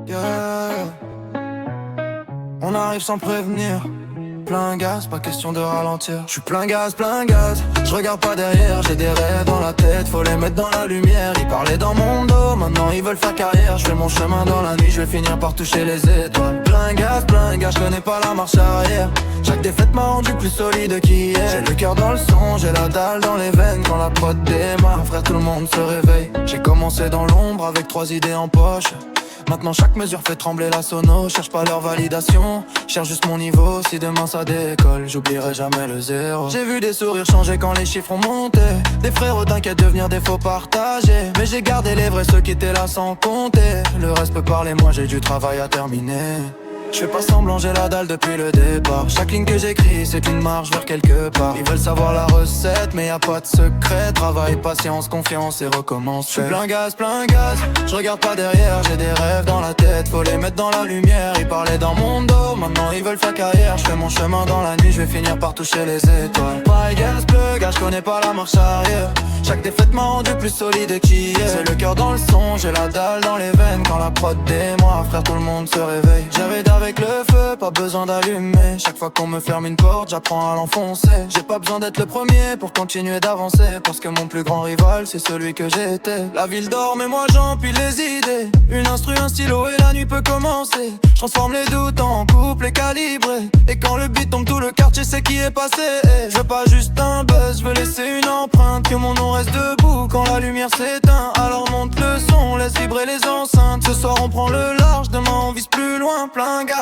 Yeah. On arrive sans prévenir. Plein gaz, pas question de ralentir. J'suis plein gaz, je regarde pas derrière. J'ai des rêves dans la tête, faut les mettre dans la lumière. Ils parlaient dans mon dos, maintenant ils veulent faire carrière. J'fais mon chemin dans la nuit, je vais finir par toucher les étoiles. Plein gaz, je connais pas la marche arrière. Chaque défaite m'a rendu plus solide qu'hier. J'ai le cœur dans le son, j'ai la dalle dans les veines. Quand la prod démarre, frère, tout le monde se réveille. J'ai commencé dans l'ombre avec 3 idées en poche. Maintenant chaque mesure fait trembler la sono. Cherche pas leur validation, cherche juste mon niveau. Si demain ça décolle, j'oublierai jamais le zéro. J'ai vu des sourires changer quand les chiffres ont monté. Des frérots t'inquiète devenir des faux partagés. Mais j'ai gardé les vrais, ceux qui étaient là sans compter. Le reste peut parler, moi j'ai du travail à terminer. Je fais pas semblant, j'ai la dalle depuis le départ. Chaque ligne que j'écris, c'est une marche vers quelque part. Ils veulent savoir la recette, mais y a pas de secret. Travail, patience, confiance et recommence. J'suis plein gaz, je regarde pas derrière. J'ai des rêves dans la tête, faut les mettre dans la lumière. Ils parlaient dans mon dos, maintenant ils veulent faire carrière. J'fais mon chemin dans la nuit, je vais finir par toucher les étoiles. Pareil gaz, je connais pas la marche arrière. Chaque défaite m'a rendu plus solide qu'hier. J'ai le cœur dans le son, j'ai la dalle dans les veines. Quand la prod démarre, frère, tout le monde se réveille. J'avais avec le feu, pas besoin d'allumer. Chaque fois qu'on me ferme une porte, j'apprends à l'enfoncer. J'ai pas besoin d'être le premier pour continuer d'avancer. Parce que mon plus grand rival, c'est celui que j'étais. La ville dort, mais moi j'empile les idées. Une instru, un stylo et la nuit peut commencer. Je transforme les doutes en couple et calibré. Et quand le beat tombe, tout le quartier sait qui est passé. Je veux pas juste un buzz, je veux laisser une empreinte. Que mon nom reste debout quand la lumière s'éteint. Alors monte le son, laisse vibrer les enceintes. Ce soir on prend le large, demain on vise plus loin, plein gaz.